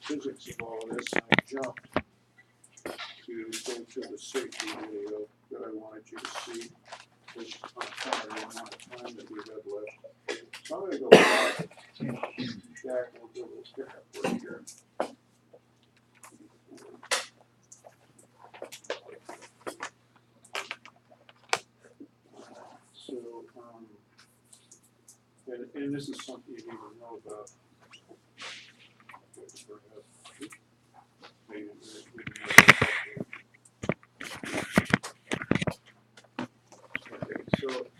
physics of all of this, I jumped to go to the safety video that I wanted you to see. Based on the amount of time that we have left. So I'm going to go back. Jack will do a little pickup work here. So, and this is something you need to know about. Maybe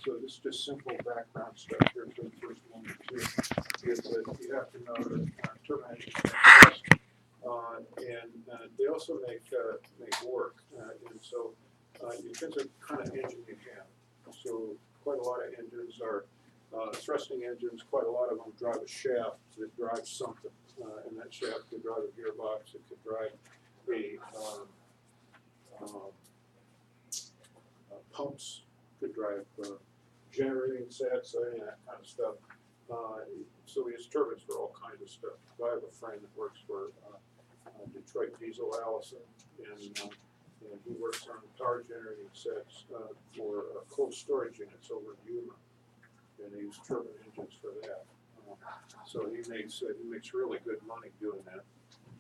so this is just simple background stuff here for the first one or two. Is that you have to know that turbine engines make thrust, and they also make work, and so it depends on kind of engine you have. So quite a lot of engines are thrusting engines. Quite a lot of them drive a shaft that drives something, and that shaft could drive a gearbox. It could drive pumps. Could drive generating sets, any of that kind of stuff. So we use turbines for all kinds of stuff. I have a friend that works for Detroit Diesel Allison, and he works on power generating sets for cold storage units over in Yuma, and they use turbine engines for that. So he makes really good money doing that.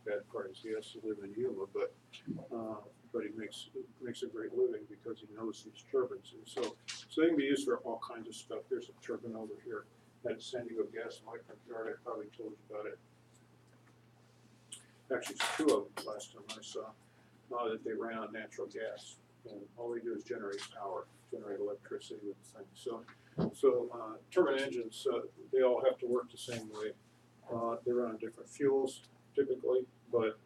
Bad part is he has to live in Yuma, but he makes a great living because he knows these turbines, and so they can be used for all kinds of stuff. There's a turbine over here at San Diego Gas and Electric Yard. I probably told you about it. Actually, it's two of them last time I saw that they ran on natural gas, and all they do is generate power, generate electricity with the thing. So turbine engines, they all have to work the same way. They run on different fuels typically, but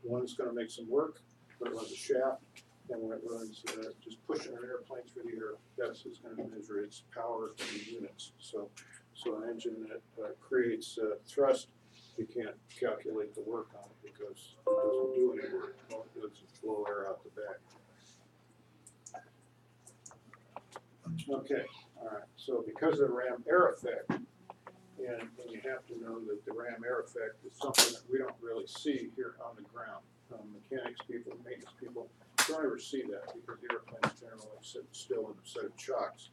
one's going to make some work when it runs a shaft, and when it runs just pushing an airplane through the air, that's what's going to measure its power in units. So an engine that creates thrust, you can't calculate the work on it because it doesn't do any work. All it does is blow air out the back. Okay, all right. So because of the ram air effect, and you have to know that the ram air effect is something that we don't really see here on the ground. Mechanics people, maintenance people don't ever see that because the airplanes generally sit still in a set of chocks.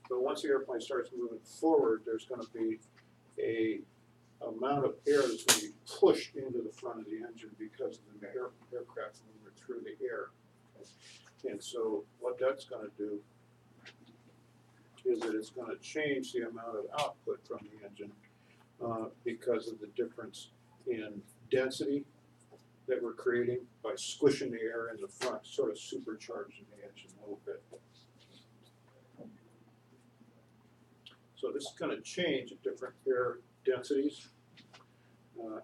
But once the airplane starts moving forward, there's going to be a amount of air that's going to be pushed into the front of the engine because of the aircraft moving through the air. And so what that's going to do is that it's going to change the amount of output from the engine because of the difference in density that we're creating by squishing the air in the front, sort of supercharging the engine a little bit. So this is going to change at different air densities,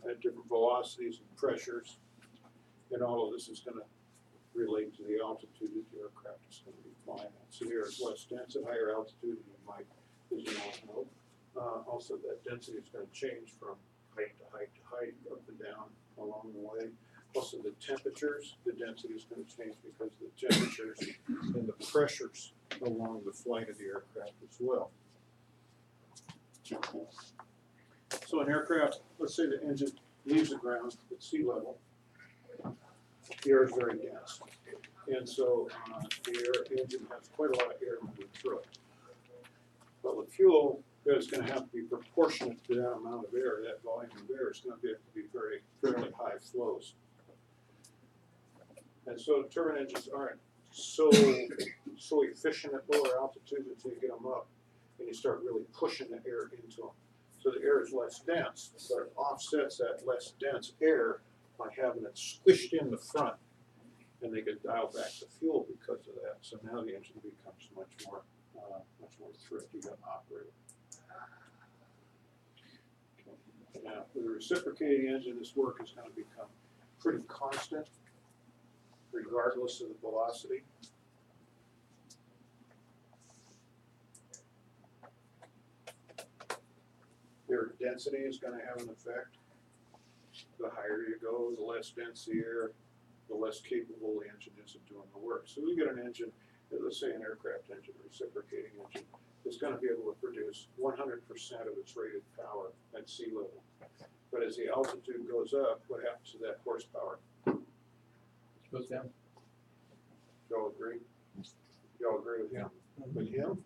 at different velocities and pressures, and all of this is going to relate to the altitude that the aircraft is going to be flying at. So the air is less dense at higher altitude, and you might, as you all know. Also, that density is going to change from height to height to height, up and down along the way. Also, the temperatures, the density is going to change because of the temperatures and the pressures along the flight of the aircraft as well. So an aircraft, let's say the engine leaves the ground at sea level. The air is very dense, and so the engine has quite a lot of air moving through it. Well, the fuel is going to have to be proportionate to that amount of air. That volume of air is going to have to be fairly high flows. And so turbine engines aren't so efficient at lower altitudes until you get them up and you start really pushing the air into them. So the air is less dense, but it offsets that less dense air by having it squished in the front, and they could dial back the fuel because of that. So now the engine becomes much more thrifty to operate. Okay. Now, with a reciprocating engine, this work is going to become pretty constant, regardless of the velocity. Air density is going to have an effect. The higher you go, the less dense the air, the less capable the engine is of doing the work. So we get an engine, let's say an aircraft engine, a reciprocating engine, is going to be able to produce 100% of its rated power at sea level. But as the altitude goes up, what happens to that horsepower? Goes down. Y'all agree? Y'all agree with him? With him?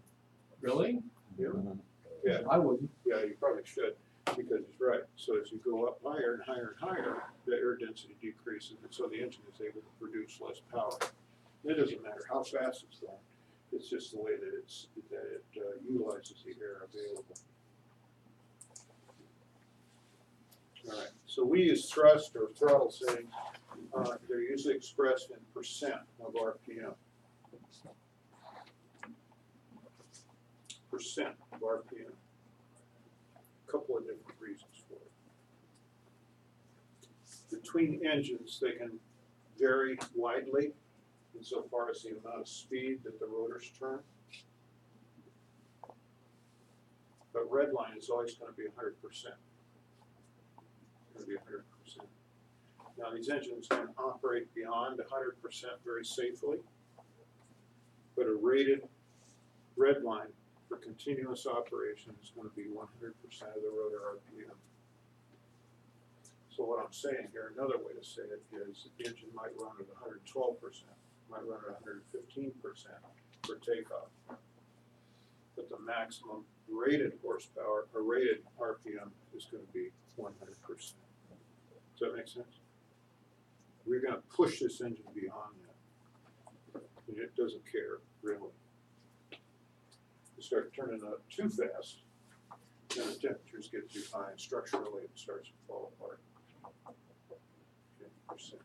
Really? Him? Yeah, I wouldn't. yeah, you probably should, because he's right. So as you go up higher and higher and higher, the air density decreases, and so the engine is able to produce less power. It doesn't matter how fast it's going, it's just the way that it utilizes the air available. All right, so we use thrust or throttle settings. They're usually expressed in percent of RPM. Percent of RPM. A couple of different reasons for it. Between engines, they can vary widely insofar as the amount of speed that the rotors turn. But red line is always going to be 100%. Going to be 100%. Now these engines can operate beyond 100% very safely, but a rated red line for continuous operation is going to be 100% of the rotor RPM. So what I'm saying here, another way to say it is the engine might run at 112%, might run at 115% for takeoff. But the maximum rated horsepower or rated RPM is going to be 100%. Does that make sense? We're going to push this engine beyond that. And it doesn't care, really. You start turning it up too fast, then the temperatures get too high, and structurally it starts to fall apart. Okay, percent.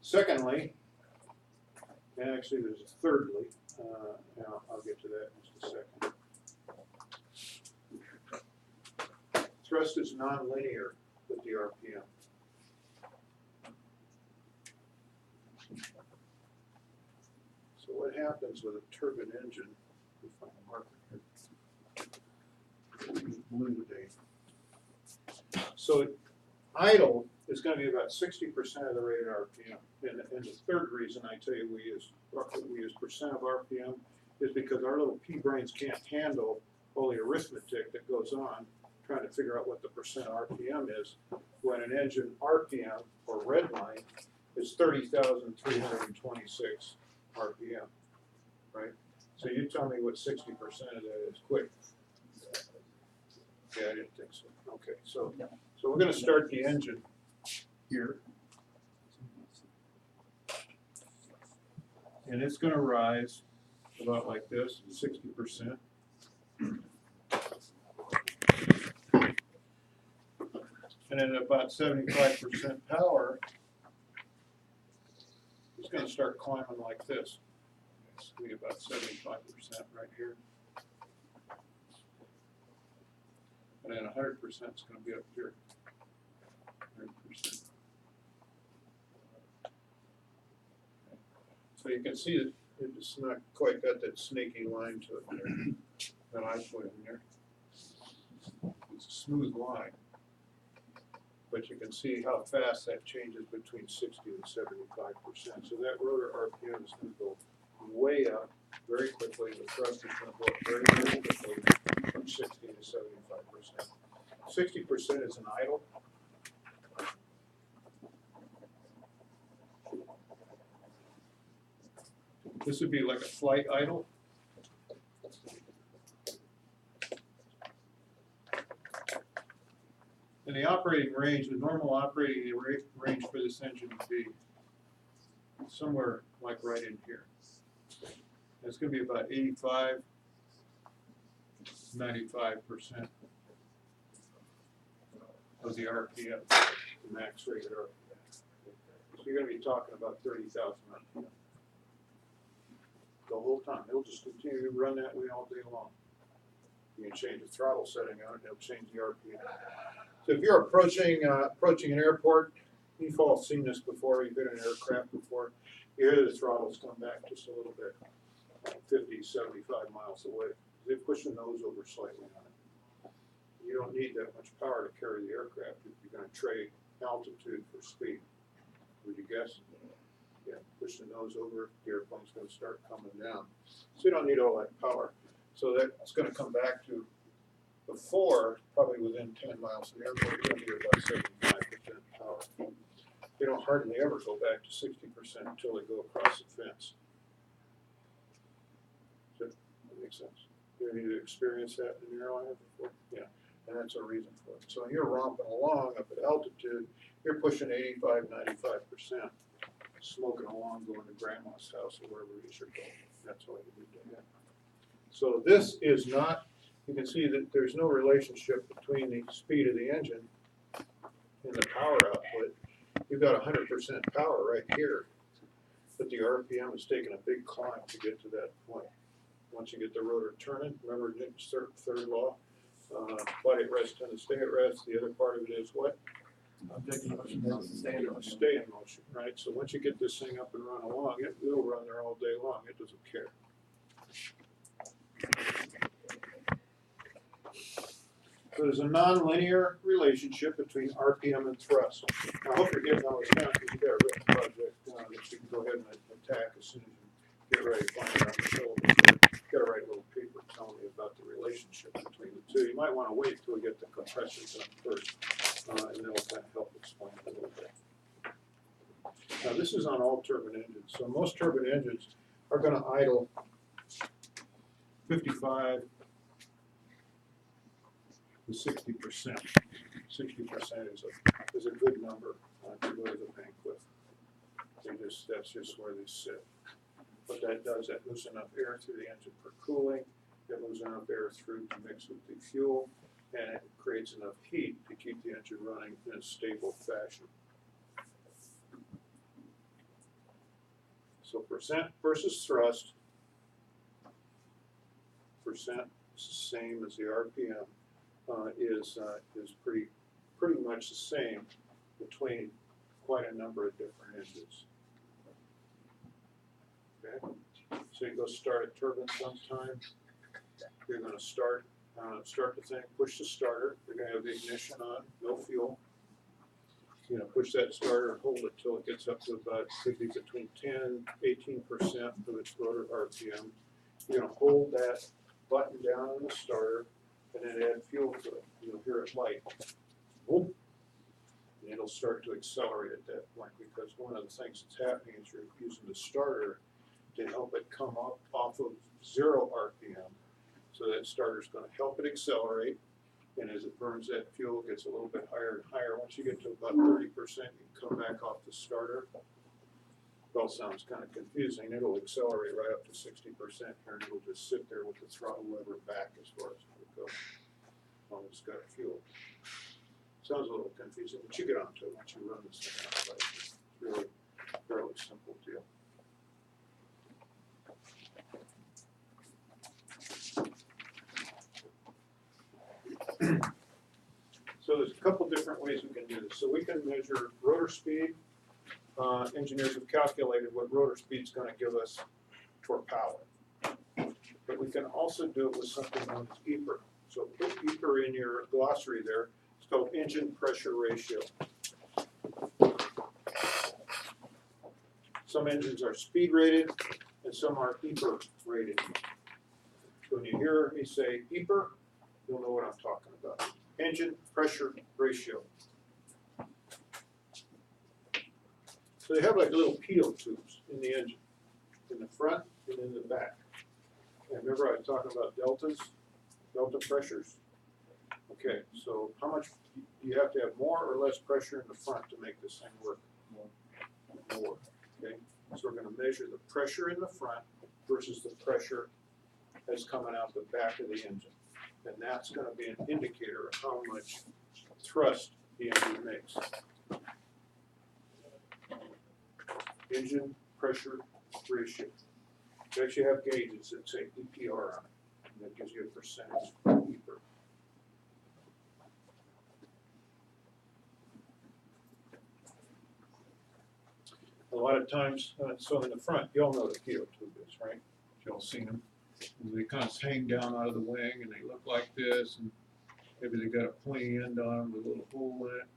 Secondly, and actually there's a thirdly, now I'll get to that in just a second. Thrust is nonlinear with the RPM. So what happens with a turbine engine, we find a marker here, blue today. So idle is going to be about 60% of the rated RPM. And the third reason I tell you we use percent of RPM is because our little pea brains can't handle all the arithmetic that goes on trying to figure out what the percent RPM is when an engine RPM, or red line, is 30,326 RPM, right? So you tell me what 60% of that is, quick. Yeah, I didn't think so. Okay, so we're going to start the engine here. And it's going to rise about like this, 60%. And at about 75% power, it's going to start climbing like this. It's going to be about 75% right here. And then 100% is going to be up here. 100%. So you can see that it's not quite got that snaky line to it there that I put in there. It's a smooth line. But you can see how fast that changes between 60 and 75%. So that rotor RPM is going to go way up very quickly. The thrust is going to go up very, very quickly from 60 to 75%. 60% is an idle. This would be like a flight idle. And the operating range, the normal operating range for this engine would be somewhere like right in here. And it's going to be about 85, 95% of the RPM, the max rated RPM. So you're going to be talking about 30,000 RPM the whole time. It'll just continue to run that way all day long. You can change the throttle setting on it, it'll change the RPM. So if you're approaching an airport, you've all seen this before, you've been in an aircraft before, you hear the throttles come back just a little bit, 50, 75 miles away. They push the nose over slightly on it. You don't need that much power to carry the aircraft if you're going to trade altitude for speed. Would you guess? again, push the nose over, the airplane's gonna start coming down. So you don't need all that power. So that's gonna come back to before, probably within 10 miles an hour, you're gonna be about 75% power. They don't hardly ever go back to 60% until they go across the fence. Does that make sense? You ever experienced that in an airliner before? Yeah, and that's a reason for it. So when you're romping along up at altitude, you're pushing 85, 95%, smoking along, going to grandma's house or wherever it is you're going. That's all you need to have. So this is not, you can see that there's no relationship between the speed of the engine and the power output. You've got 100% power right here, but the RPM is taking a big climb to get to that point. Once you get the rotor turning, remember Newton's third law, flight at rest tend to stay at rest. The other part of it is what? Objective motion tends to stay in motion. Stay in motion, right? So once you get this thing up and run along, it'll run there all day long. It doesn't care. So there's a nonlinear relationship between RPM and thrust. Now, I hope you're getting all this down because you got a written project that you can go ahead and attack as soon as you get ready to find it on the syllabus. You got to write a little paper telling me about the relationship between the two. You might want to wait till we get the compression done first, and then we'll kind of help explain it a little bit. Now, this is on all turbine engines. So most turbine engines are going to idle 55 to 60%. 60% is a good number to go to the banquet. That's just where they sit. What that does, that moves enough air through the engine for cooling, it moves enough air through to mix with the fuel, and it creates enough heat to keep the engine running in a stable fashion. So percent versus thrust, percent is the same as the RPM, is pretty much the same between quite a number of different engines. Okay, so you go start a turbine sometime. You're going to start the thing, push the starter. You're going to have the ignition on, no fuel. You know, push that starter and hold it till it gets up to about, could be between 10, 18% of its rotor RPM. You're going to hold that button down on the starter and then add fuel to it. You'll hear it light. Whoop. And it'll start to accelerate at that point because one of the things that's happening is you're using the starter to help it come up off of 0 RPM. So that starter's going to help it accelerate, and as it burns that fuel, it gets a little bit higher and higher. Once you get to about 30%, you can come back off the starter. It all sounds kind of confusing. It'll accelerate right up to 60% here, and it'll just sit there with the throttle lever back as far as it will go. While it's got fuel. Sounds a little confusing, but you get onto it once you run this thing outside. It's really fairly simple deal. So there's a couple different ways we can do this. So we can measure rotor speed. Engineers have calculated what rotor speed is going to give us for power. But we can also do it with something known as EPR. So put EPR in your glossary there. It's called engine pressure ratio. Some engines are speed rated and some are EPR rated. So when you hear me say EPR, you'll know what I'm talking about. Engine pressure ratio. So they have like little pitot tubes in the engine, in the front and in the back. And remember I was talking about deltas, delta pressures? Okay, so how much do you have to have more or less pressure in the front to make this thing work? More. Okay, so we're going to measure the pressure in the front versus the pressure that's coming out the back of the engine. And that's going to be an indicator of how much thrust the engine makes. Engine pressure ratio. You actually have gauges that say EPR on it, and that gives you a percentage of EPR. A lot of times, so in the front, you all know what a pitot tube is, right? You all seen them. They kind of hang down out of the wing, and they look like this, and maybe they got a pointy end on them with a little hole in it.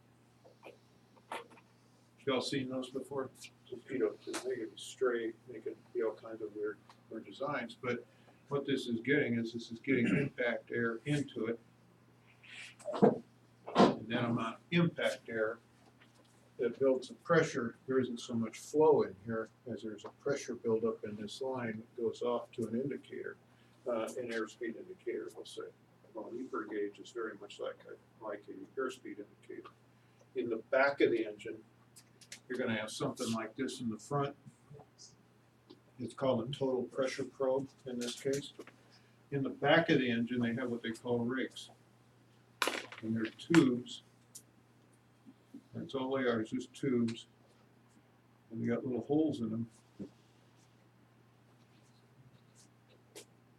Y'all seen those before? Torpedo, they can be straight, they can be all kinds of weird designs, but what this is getting is getting impact air into it. And that amount of impact air that builds the pressure, there isn't so much flow in here as there's a pressure buildup in this line that goes off to an indicator, an airspeed indicator, we'll say. Well, an EPR gauge is very much like a airspeed indicator. In the back of the engine, you're going to have something like this in the front. It's called a total pressure probe in this case. In the back of the engine, they have what they call rakes. And they're tubes. That's all they are, is just tubes. And they got little holes in them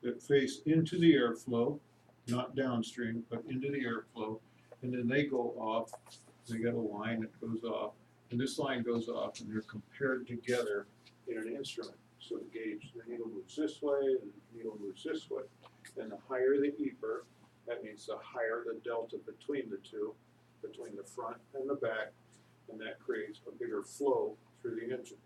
that face into the airflow, not downstream, but into the airflow. And then they go off. They got a line that goes off. And this line goes off, and they're compared together in an instrument. So the gauge, the needle moves this way, and the needle moves this way. And the higher the EPR, that means the higher the delta between the two, between the front and the back, and that creates a bigger flow through the engine.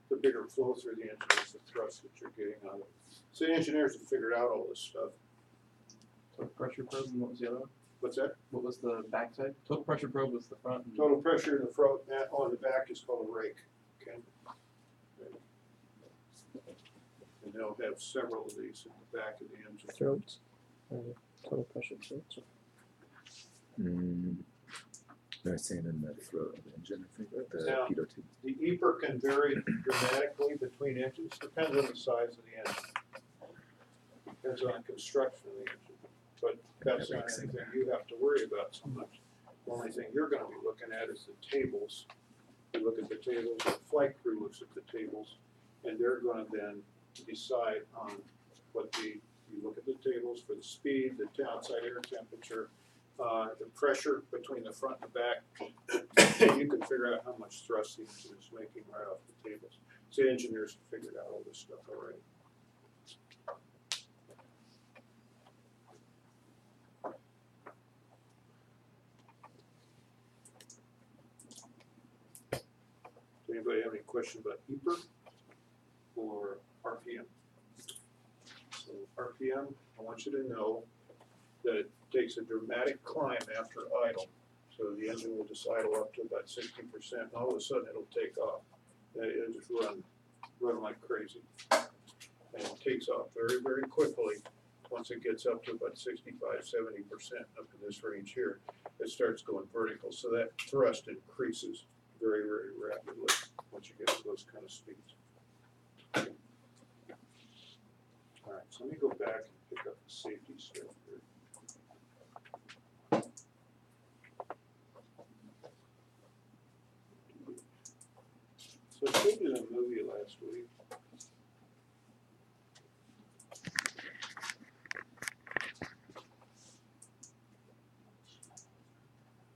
The bigger flow through the engine is the thrust that you're getting out of it. So the engineers have figured out all this stuff. Total pressure probe, and what was the other one? What's that? What was the back side? Total pressure probe was the front. And Total pressure in the front, on the back is called a rake. Okay. And they'll have several of these in the back of the engine. Throats, total pressure throats. They're saying in the throat of the engine, I think, the Now, pitot tube. The EPR can vary dramatically between engines, depends on the size of the engine. Depends on the construction of the engine. But that's not anything you have to worry about so much. The only thing you're gonna be looking at is the tables. You look at the tables, the flight crew looks at the tables, and they're gonna then decide on what you look at the tables for the speed, the outside air temperature, the pressure between the front and the back, and you can figure out how much thrust the engine is making right off the tables. So the engineers have figured out all this stuff already. Does anybody have any question about EPR or RPM? So RPM, I want you to know that it takes a dramatic climb after idle. So the engine will just idle up to about 60%, and all of a sudden it'll take off. And it'll just run like crazy. And it takes off very, very quickly. Once it gets up to about 65, 70% up in this range here, it starts going vertical. So that thrust increases very, very rapidly once you get to those kind of speeds. All right, so let me go back and pick up the safety stuff here. So I showed you the movie last week.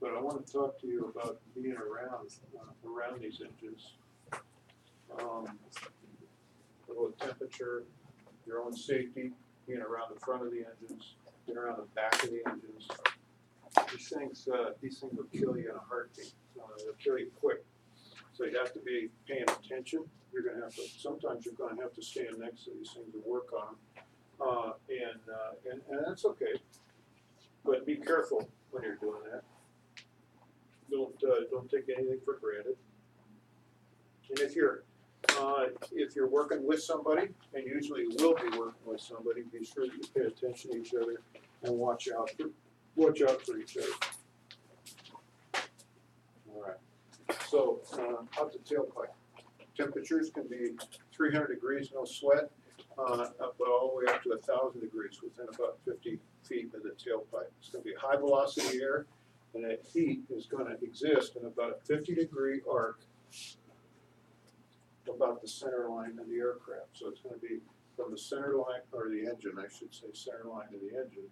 But I want to talk to you about being around these engines. The temperature, your own safety, being around the front of the engines, being around the back of the engines. These things will kill you in a heartbeat. They'll kill you quick. So you have to be paying attention. You're going to have to. Sometimes you're going to have to stand next to these things and work on them, and that's okay. But be careful when you're doing that. Don't take anything for granted. And if you're working with somebody, and usually you will be working with somebody, be sure that you pay attention to each other and watch out for each other. All right. So out the tailpipe, temperatures can be 300 degrees, no sweat, up all the way up to 1,000 degrees within about 50 feet of the tailpipe. It's going to be high velocity air, and that heat is going to exist in about a 50-degree arc about the center line of the aircraft. So it's going to be from the center line, or the engine, I should say, center line of the engine.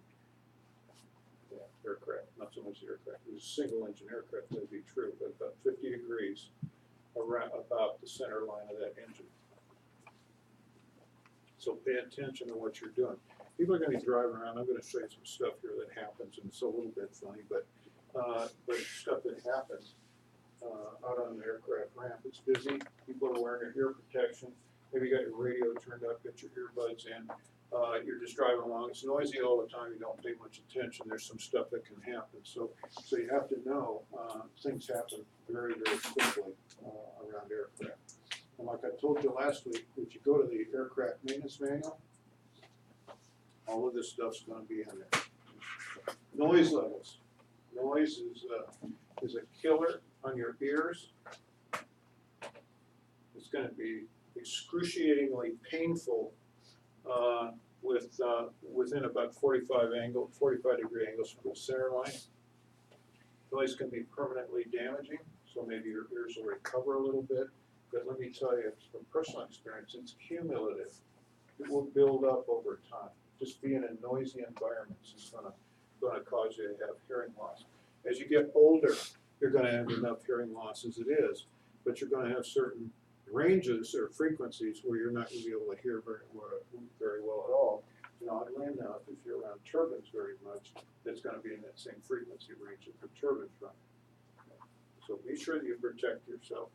Yeah, aircraft, not so much the aircraft. It was a single engine aircraft, that'd be true, but about 50 degrees around about the center line of that engine. So pay attention to what you're doing. People are going to be driving around. I'm going to show you some stuff here that happens, and it's a little bit funny, but stuff that happens. out on the aircraft ramp. It's busy, people are wearing their ear protection, maybe you got your radio turned up, got your earbuds in, you're just driving along, it's noisy all the time, you don't pay much attention, there's some stuff that can happen. So you have to know, things happen very, very quickly around aircraft. And like I told you last week, if you go to the aircraft maintenance manual, all of this stuff's gonna be in there. Noise levels. Noise is a killer on your ears. It's gonna be excruciatingly painful within about 45 degree angles from the center line. Noise can be permanently damaging, so maybe your ears will recover a little bit. But let me tell you, from personal experience, it's cumulative. It will build up over time. Just being in noisy environments is gonna cause you to have hearing loss. As you get older, you're gonna have enough hearing loss as it is, but you're gonna have certain ranges or frequencies where you're not gonna be able to hear very well at all. And oddly enough, if you're around turbines very much, it's gonna be in that same frequency range that the turbines run. So be sure that you protect yourself.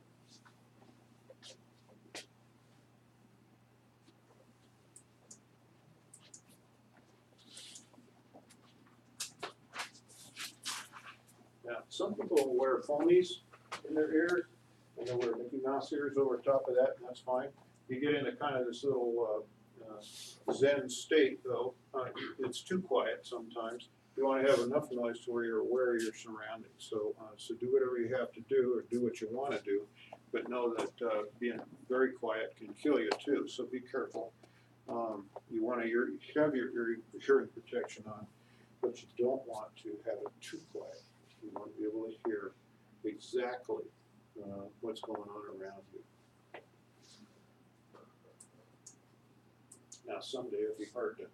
Now, some people wear phonies in their ears, and they'll wear Mickey Mouse ears over top of that, and that's fine. You get into kind of this little Zen state, though. It's too quiet sometimes. You want to have enough noise to where you're aware of your surroundings. So do whatever you have to do, or do what you want to do, but know that being very quiet can kill you too. So be careful. You want to have your hearing protection on, but you don't want to have it too quiet. You want to be able to hear exactly what's going on around you. Now, someday it'll be hard to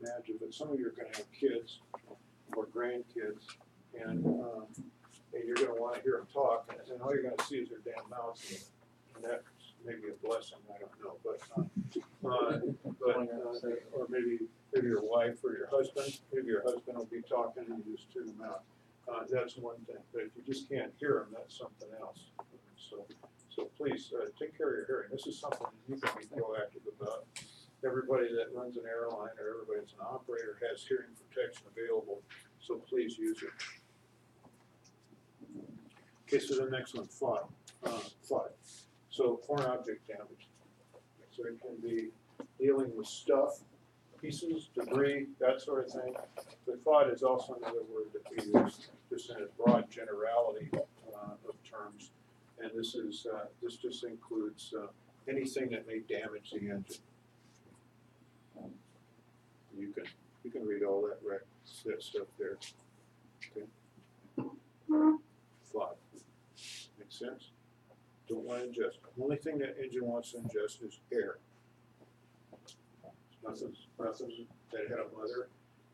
imagine, but some of you are going to have kids or grandkids, and you're going to want to hear them talk, and all you're going to see is their damn mouths, and that's maybe a blessing. I don't know, or maybe your wife or your husband. Maybe your husband will be talking and you just tune them out. That's one thing, but if you just can't hear them, that's something else. So please take care of your hearing. This is something that you can be proactive about. Everybody that runs an airline or everybody that's an operator has hearing protection available, so please use it. Okay, so the next one, FOD. So foreign object damage. So it can be dealing with stuff, pieces, debris, that sort of thing. But FOD is also another word that we use just in a broad generality of terms. And this just includes anything that may damage the engine. You can read all that stuff there. Okay. FOD. Makes sense? Don't want to ingest. The only thing that engine wants to ingest is air. Nothing that had a mother,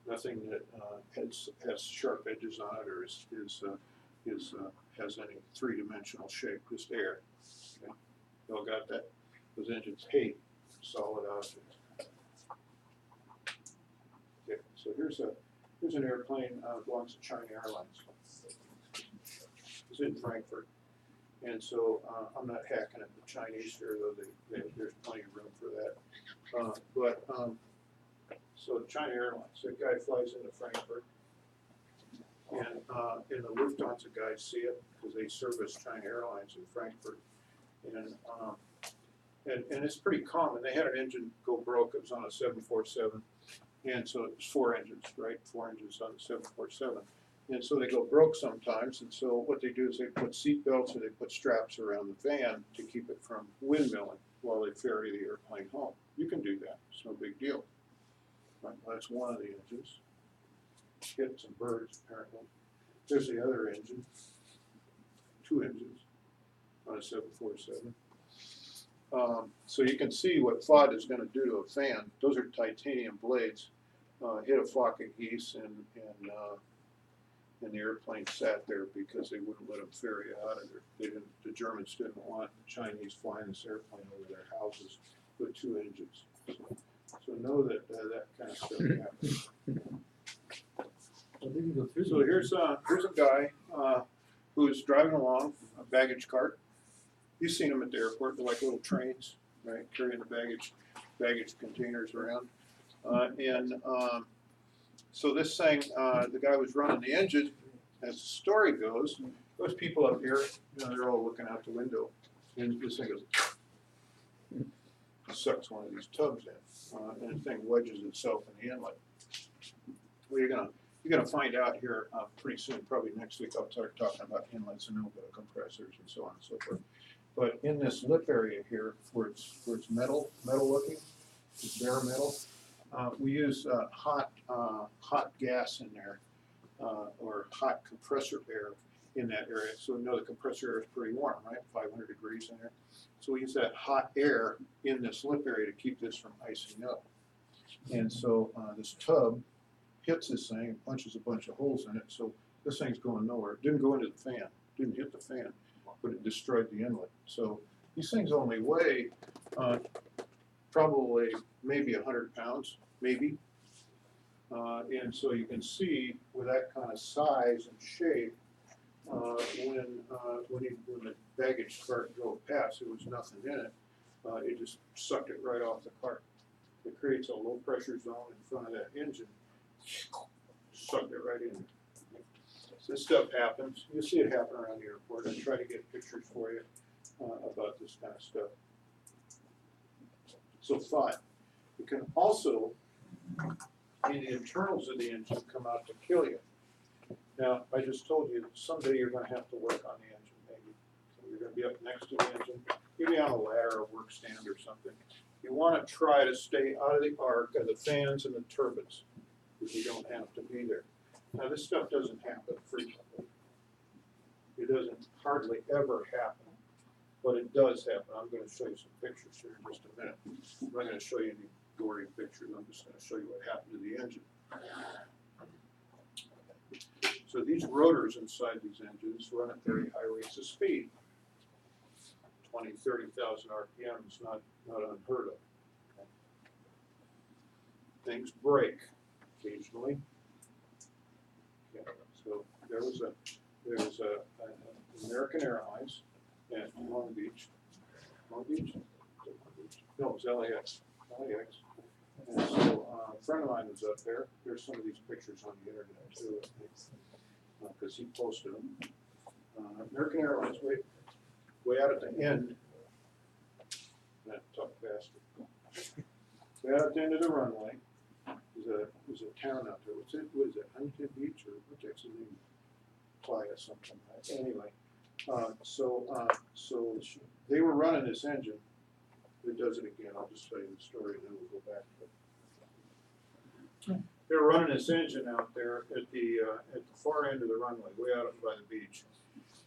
nothing that has sharp edges on it or has any three-dimensional shape, just air. Okay. You all got that? Those engines hate solid objects. Okay, so here's an airplane belongs to China Airlines. It's in Frankfurt. And so I'm not hacking at the Chinese here, though there's plenty of room for that. So China Airlines, that guy flies into Frankfurt, and the Lufthansa guys see it because they service China Airlines in Frankfurt, and it's pretty common. They had an engine go broke. It was on a 747, and so it was 4 engines, right? 4 engines on the 747. And so they go broke sometimes, and so what they do is they put seat belts or they put straps around the van to keep it from windmilling while they ferry the airplane home. You can do that, it's no big deal. Right, well, that's one of the engines. Getting some birds, apparently. There's the other engine, 2 engines on a 747. So you can see what FOD is going to do to a fan. Those are titanium blades. Hit a flock of geese, and the airplane sat there because they wouldn't let them ferry out of there. The Germans didn't want the Chinese flying this airplane over their houses with 2 engines. So know that that kind of stuff happens. So here's a guy who's driving along, a baggage cart. You've seen them at the airport, they're like little trains, right, carrying the baggage containers around. So this thing, the guy was running the engine, as the story goes, those people up here, you know, they're all looking out the window, and this thing goes, sucks one of these tubs in, and the thing wedges itself in the inlet. Well, you're gonna find out here pretty soon, probably next week. I'll start talking about inlets and a little bit of compressors and so on and so forth. But in this lip area here, where it's metal looking, it's bare metal, we use hot gas in there, or hot compressor air in that area. So we know the compressor air is pretty warm, right? 500 degrees in there. So we use that hot air in this lip area to keep this from icing up. And so this tub hits this thing and punches a bunch of holes in it. So this thing's going nowhere. It didn't go into the fan, didn't hit the fan, but it destroyed the inlet. So these things only weigh probably maybe 100 pounds, maybe. And so you can see with that kind of size and shape, when the baggage cart drove past, there was nothing in it. It just sucked it right off the cart. It creates a low pressure zone in front of that engine. Sucked it right in. So this stuff happens. You'll see it happen around the airport. I try to get pictures for you about this kind of stuff. So thought. It can also, in the internals of the engine, come out to kill you. Now, I just told you, someday you're going to have to work on the engine, maybe. So you're going to be up next to the engine, maybe on a ladder or work stand or something. You want to try to stay out of the arc of the fans and the turbines, if you don't have to be there. Now, this stuff doesn't happen frequently. It doesn't hardly ever happen, but it does happen. I'm going to show you some pictures here in just a minute. I'm not going to show you any gory pictures. I'm just going to show you what happened to the engine. So these rotors inside these engines run at very high rates of speed. 20, 30,000 RPM is not unheard of. Things break occasionally. Yeah, so there was American Airlines at Long Beach. Long Beach? No, it was LAX. LAX. And so a friend of mine was up there. There's some of these pictures on the internet too, because he posted them. American Airlines, way out at the end. That talk faster. Way out at the end of the runway. There's a town out there. What is it? Huntington Beach or what's the name? Playa something. Anyway, so they were running this engine. It does it again. I'll just tell you the story and then we'll go back to it. They were running this engine out there at the far end of the runway, way out by the beach.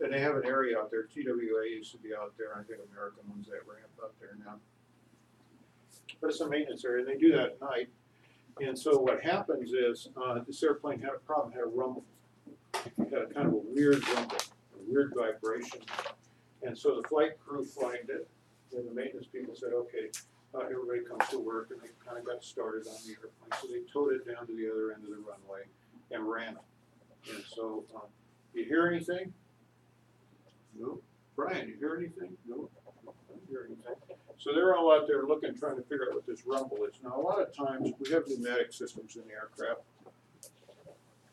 And they have an area out there. TWA used to be out there. I think American owns that ramp out there now. But it's a maintenance area, and they do that at night. And so what happens is this airplane had a problem, had a rumble. It had a kind of a weird rumble, a weird vibration. And so the flight crew flagged it, and the maintenance people said, okay, everybody comes to work, and they kind of got started on the airplane. So they towed it down to the other end of the runway and ran it. And so, you hear anything? No. Brian, you hear anything? No. I don't hear anything. So they're all out there looking, trying to figure out what this rumble is. Now, a lot of times, we have pneumatic systems in the aircraft.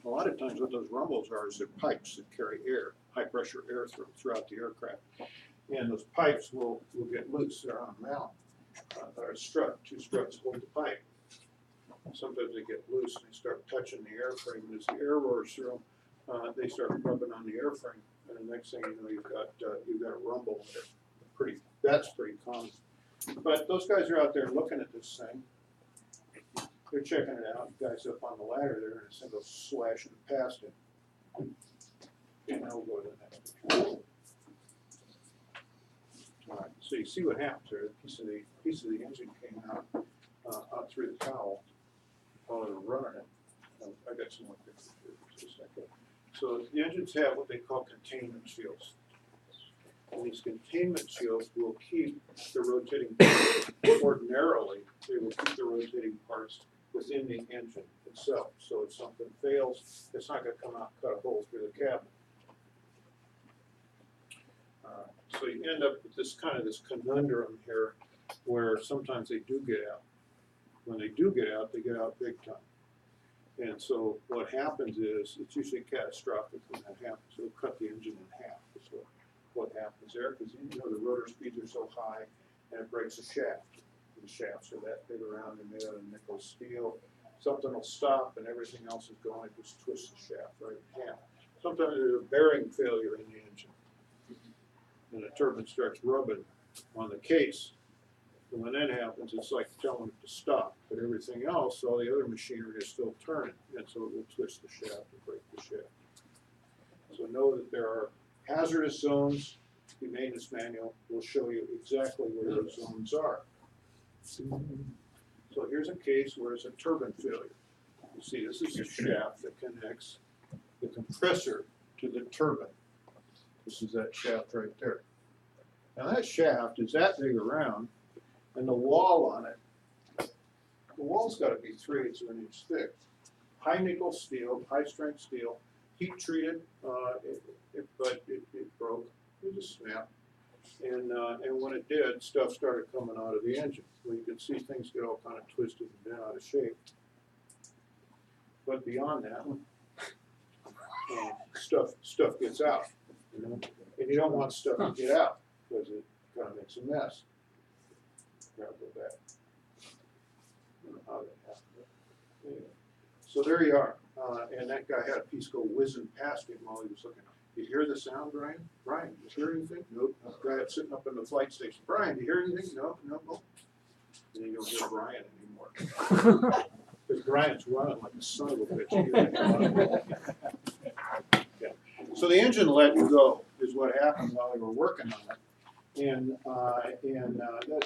A lot of times what those rumbles are is they're pipes that carry air, high pressure air throughout the aircraft. And those pipes will get loose. They're on a mount, or a strut. Two struts hold the pipe. Sometimes they get loose and they start touching the airframe. And as the air roars through them, they start rubbing on the airframe. And the next thing you know, you've got a rumble there. That's pretty common. But those guys are out there looking at this thing. They're checking it out. The guy's up on the ladder there, and this thing goes slashing past him. And now we'll go to the next picture. All right, so you see what happens there. A piece of the engine came out through the towel while they were running it. I got some more pictures here for just a second. So the engines have what they call containment shields. And these containment shields will keep the rotating parts, ordinarily, they will keep the rotating parts within the engine itself. So if something fails, it's not going to come out and cut a hole through the cabin. So you end up with this conundrum here, where sometimes they do get out. When they do get out, they get out big time. And so what happens is, it's usually catastrophic when that happens. It'll cut the engine in half, is what happens there, because the rotor speeds are so high, and it breaks the shaft. The shafts are that big around, they're made out of nickel steel. Something will stop and everything else is going, it just twists the shaft right in half. Sometimes there's a bearing failure in the engine, and the turbine starts rubbing on the case. And when that happens, it's like telling it to stop, but everything else, all the other machinery is still turning, and so it will twist the shaft and break the shaft. So know that there are hazardous zones. The maintenance manual will show you exactly where those zones are. So here's a case where it's a turbine failure. You see, this is a shaft that connects the compressor to the turbine. This is that shaft right there. Now that shaft is that big around, and the wall on it, the wall's got to be 3/8 of an inch thick. High nickel steel, high strength steel, heat treated, but it broke. It just snapped. And when it did, stuff started coming out of the engine. Well, you can see things get all kind of twisted and bent out of shape. But beyond that, stuff gets out, and you don't want stuff to get out because it kind of makes a mess. Grab the back. I don't know how that happened. Anyway. So there you are, and that guy had a piece go whizzing past him while he was looking. You hear the sound, Brian? Brian, you hear anything? Nope. The guy sitting up in the flight station. Brian, do you hear anything? No. And you don't hear Brian anymore. Because Brian's running like a son of a bitch. Yeah. So the engine let go is what happened while they were working on it. And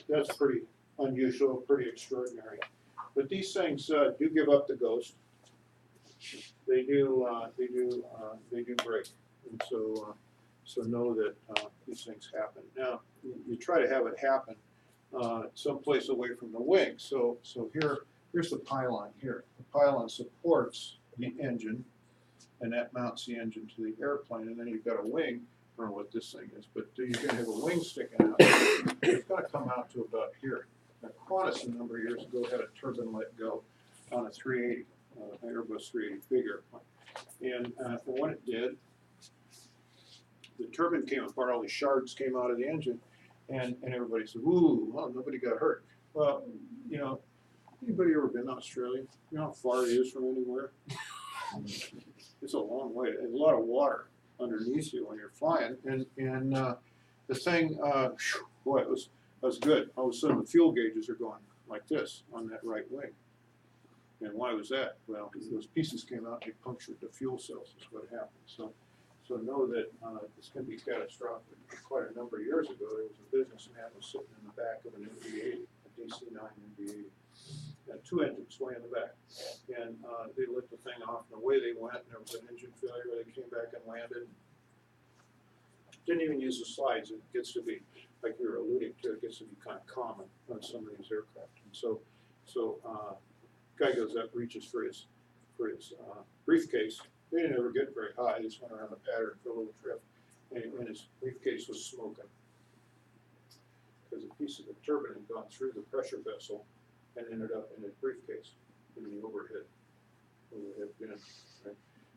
that's pretty unusual, pretty extraordinary. But these things do give up the ghost. They do break. And so know that these things happen. Now, you try to have it happen someplace away from the wing. So here's the pylon here. The pylon supports the engine, and that mounts the engine to the airplane. And then you've got a wing. I don't know what this thing is, but you're going to have a wing sticking out. It's going to come out to about here. Now, Qantas, a number of years ago, had a turbine let go on a 380, Airbus 380 big airplane. And when it did, the turbine came apart, all the shards came out of the engine, and everybody said, ooh, well, nobody got hurt. Well, anybody ever been to Australia? You know how far it is from anywhere? It's a long way. There's a lot of water underneath you when you're flying, and the thing, boy, it was good. All of a sudden, the fuel gauges are going like this on that right wing. And why was that? Well, those pieces came out, and they punctured the fuel cells, is what happened. So know that this can be catastrophic. Quite a number of years ago, there was a businessman who was sitting in the back of an MD-80, a DC-9 MD-80. And two engines way in the back. And they lit the thing off, and away they went, and there was an engine failure. They came back and landed. Didn't even use the slides. It gets to be, like you were alluding to, it gets to be kind of common on some of these aircraft. And so guy goes up, reaches for his briefcase. They didn't ever get very high. They just went around the pattern for a little trip, and his briefcase was smoking because a piece of the turbine had gone through the pressure vessel and ended up in his briefcase in the overhead bin. Right?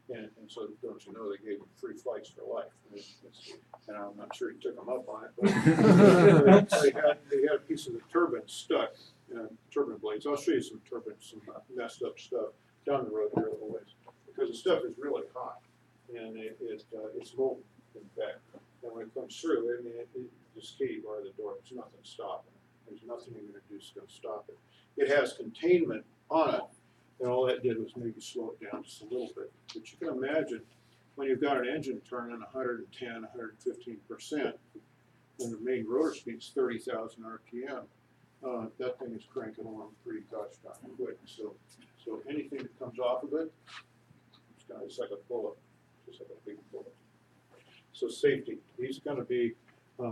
And so, don't you know, they gave him free flights for life. And I'm not sure he took them up on it, but they had a piece of the turbine stuck, turbine blades. I'll show you some messed up stuff down the road here a little ways. Because the stuff is really hot, and it's molten, in fact. And when it comes through, I mean, this key bar of the door, there's nothing stopping it. There's nothing you're going to do that's going to stop it. It has containment on it, and all that did was maybe slow it down just a little bit. But you can imagine when you've got an engine turning 110, 115%, when the main rotor speed's 30,000 RPM, that thing is cranking along pretty gosh darn quick. So anything that comes off of it, it's like a bullet, just like a big bullet. So safety. These are going to be,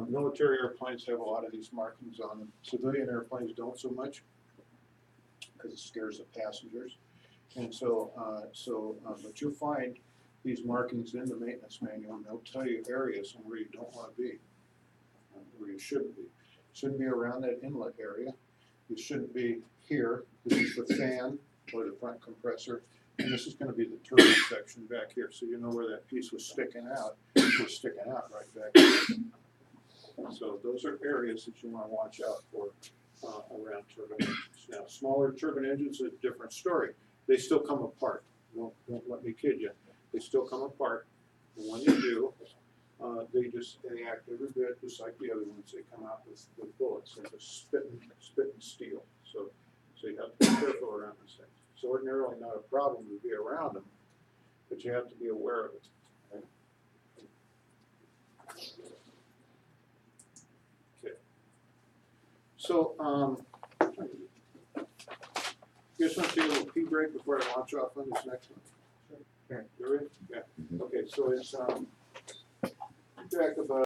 military airplanes have a lot of these markings on them. Civilian airplanes don't so much because it scares the passengers. And but you'll find these markings in the maintenance manual, and they'll tell you areas where you don't want to be. where you shouldn't be. Shouldn't be around that inlet area. You shouldn't be here. This is the fan or the front compressor. And this is gonna be the turbine section back here. So you know where that piece was sticking out. It was sticking out right back here. So those are areas that you wanna watch out for around turbine engines. Now, smaller turbine engines are a different story. They still come apart. Don't let me kid you. They still come apart. And when they do, they act every bit just like the other ones. They come out with bullets. They're just spitting steel. So you have to be careful around these things. It's ordinarily not a problem to be around them, but you have to be aware of it. Okay. Okay. So, you guys want to take a little pee break before I launch off on this next one? Sure. You ready? Yeah. Okay, so it's back about